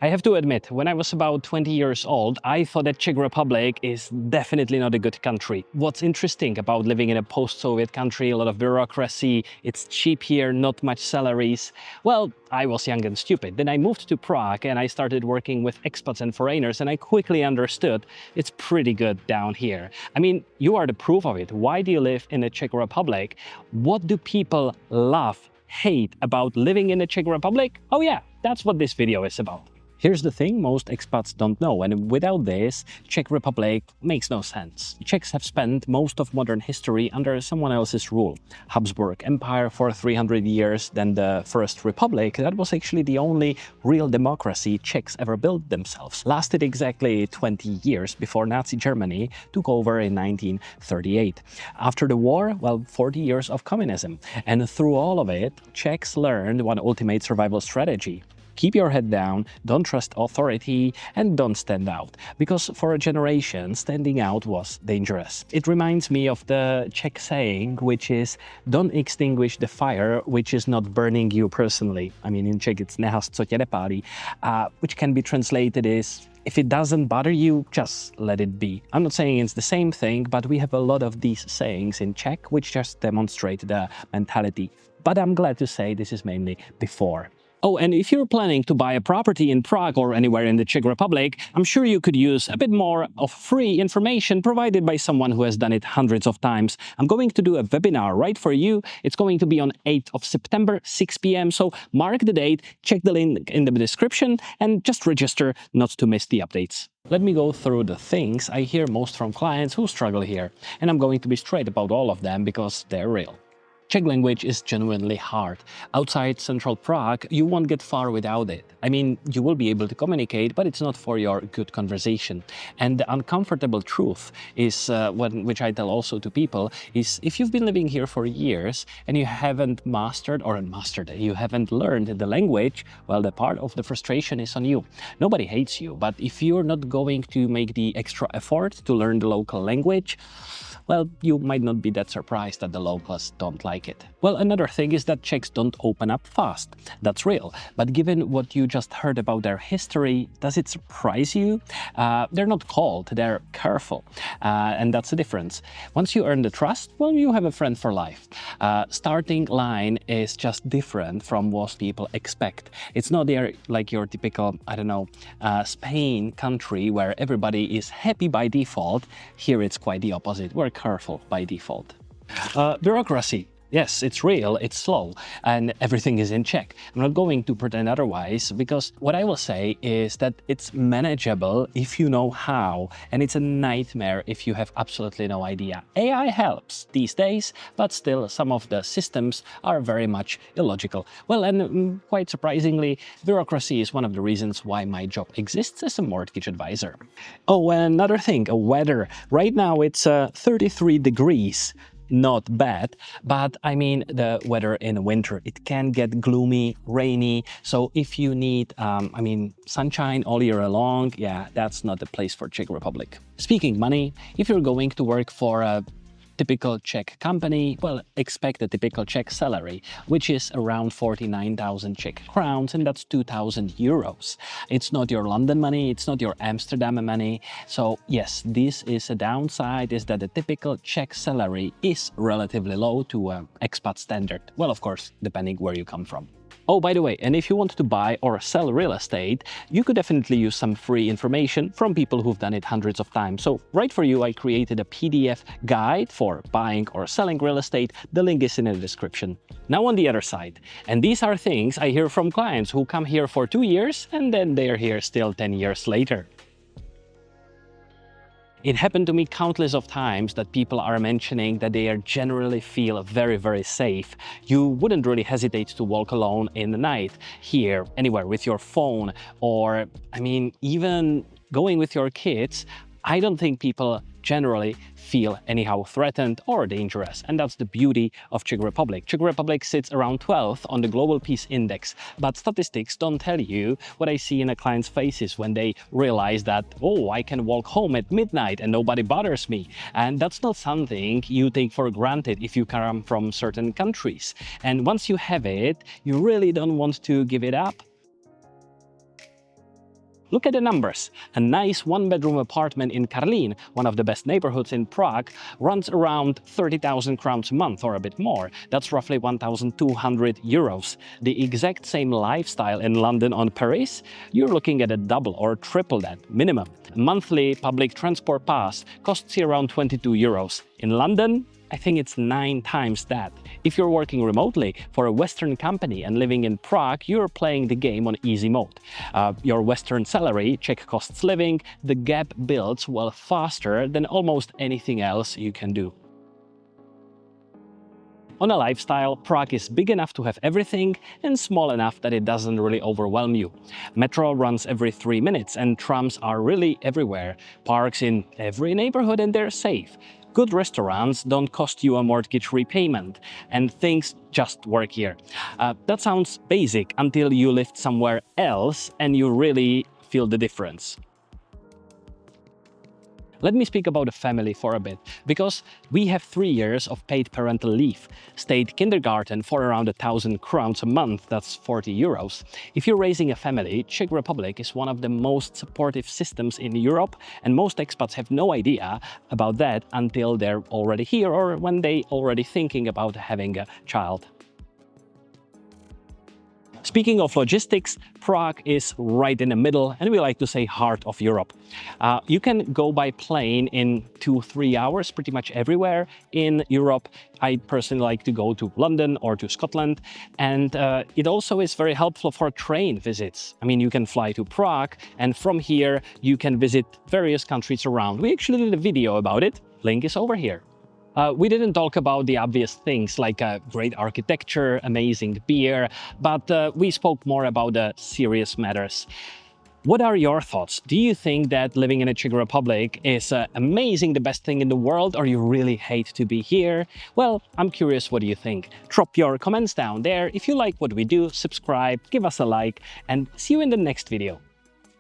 I have to admit, when I was about 20 years old, I thought that Czech Republic is definitely not a good country. What's interesting about living in a post-Soviet country, a lot of bureaucracy, it's cheap here, not much salaries. Well, I was young and stupid. Then I moved to Prague and I started working with expats and foreigners, and I quickly understood it's pretty good down here. I mean, you are the proof of it. Why do you live in the Czech Republic? What do people love, hate about living in the Czech Republic? Oh yeah, that's what this video is about. Here's the thing most expats don't know, and without this, Czech Republic makes no sense. Czechs have spent most of modern history under someone else's rule. Habsburg Empire for 300 years, then the First Republic, that was actually the only real democracy Czechs ever built themselves. Lasted exactly 20 years before Nazi Germany took over in 1938. After the war, well, 40 years of communism. And through all of it, Czechs learned one ultimate survival strategy. Keep your head down, don't trust authority, and don't stand out. Because for a generation, standing out was dangerous. It reminds me of the Czech saying, which is, don't extinguish the fire which is not burning you personally. I mean, in Czech it's nehas, co tě nepálí, which can be translated as, if it doesn't bother you, just let it be. I'm not saying it's the same thing, but we have a lot of these sayings in Czech, which just demonstrate the mentality. But I'm glad to say this is mainly before. Oh, and if you're planning to buy a property in Prague or anywhere in the Czech Republic, I'm sure you could use a bit more of free information provided by someone who has done it hundreds of times. I'm going to do a webinar right for you. It's going to be on 8th of September, 6 p.m. So mark the date, check the link in the description, and just register not to miss the updates. Let me go through the things I hear most from clients who struggle here. And I'm going to be straight about all of them because they're real. Czech language is genuinely hard. Outside central Prague, you won't get far without it. I mean, you will be able to communicate, but it's not for your good conversation. And the uncomfortable truth is, which I tell also to people, is if you've been living here for years and you haven't you haven't learned the language, well, the part of the frustration is on you. Nobody hates you, but if you're not going to make the extra effort to learn the local language, well, you might not be that surprised that the locals don't like it. Well, another thing is that Czechs don't open up fast. That's real. But given what you just heard about their history, does it surprise you? They're not cold, they're careful. And that's the difference. Once you earn the trust, well, you have a friend for life. Starting line is just different from what people expect. It's not like your typical, Spain country where everybody is happy by default. Here it's quite the opposite. We're careful by default. Bureaucracy. Yes, it's real, it's slow, and everything is in Czech. I'm not going to pretend otherwise, because what I will say is that it's manageable if you know how, and it's a nightmare if you have absolutely no idea. AI helps these days, but still some of the systems are very much illogical. Well, and quite surprisingly, bureaucracy is one of the reasons why my job exists as a mortgage advisor. Oh, and another thing, weather. Right now it's 33 degrees. Not bad, but I mean the weather in winter, it can get gloomy, rainy. So if you need, sunshine all year long, yeah, that's not the place for Czech Republic. Speaking money, if you're going to work for a typical Czech company, well, expect a typical Czech salary, which is around 49,000 Czech crowns, and that's 2,000 euros. It's not your London money, it's not your Amsterdam money. So yes, this is a downside, is that the typical Czech salary is relatively low to expat standard. Well, of course, depending where you come from. Oh, by the way, and if you want to buy or sell real estate, you could definitely use some free information from people who've done it hundreds of times. So right for you, I created a PDF guide for buying or selling real estate. The link is in the description. Now on the other side, and these are things I hear from clients who come here for 2 years and then they're here still 10 years later. It happened to me countless of times that people are mentioning that they generally feel very, very safe. You wouldn't really hesitate to walk alone in the night, here, anywhere, with your phone, or, even going with your kids. I don't think people generally feel anyhow threatened or dangerous, and that's the beauty of Czech Republic. Czech Republic sits around 12th on the Global Peace Index, but statistics don't tell you what I see in a client's faces when they realize that, oh, I can walk home at midnight and nobody bothers me. And that's not something you take for granted if you come from certain countries. And once you have it, you really don't want to give it up. Look at the numbers. A nice one-bedroom apartment in Karlín, one of the best neighborhoods in Prague, runs around 30,000 crowns a month or a bit more. That's roughly 1,200 euros. The exact same lifestyle in London or Paris, you're looking at a double or triple that, minimum. A monthly public transport pass costs you around 22 euros. In London, I think it's 9 times that. If you're working remotely for a Western company and living in Prague, you're playing the game on easy mode. Your Western salary, Czech costs living, the gap builds well faster than almost anything else you can do. On a lifestyle, Prague is big enough to have everything and small enough that it doesn't really overwhelm you. Metro runs every 3 minutes and trams are really everywhere. Parks in every neighborhood and they're safe. Good restaurants don't cost you a mortgage repayment, and things just work here. That sounds basic until you live somewhere else and you really feel the difference. Let me speak about a family for a bit, because we have 3 years of paid parental leave, state kindergarten for around 1,000 crowns a month, that's 40 euros. If you're raising a family, Czech Republic is one of the most supportive systems in Europe, and most expats have no idea about that until they're already here or when they already thinking about having a child. Speaking of logistics, Prague is right in the middle, and we like to say heart of Europe. You can go by plane in 2-3 hours pretty much everywhere in Europe. I personally like to go to London or to Scotland, and it also is very helpful for train visits. I mean, you can fly to Prague, and from here you can visit various countries around. We actually did a video about it. Link is over here. We didn't talk about the obvious things like great architecture, amazing beer, but we spoke more about the serious matters. What are your thoughts? Do you think that living in the Czech Republic is amazing, the best thing in the world, or you really hate to be here? Well, I'm curious what you think. Drop your comments down there. If you like what we do, subscribe, give us a like, and see you in the next video.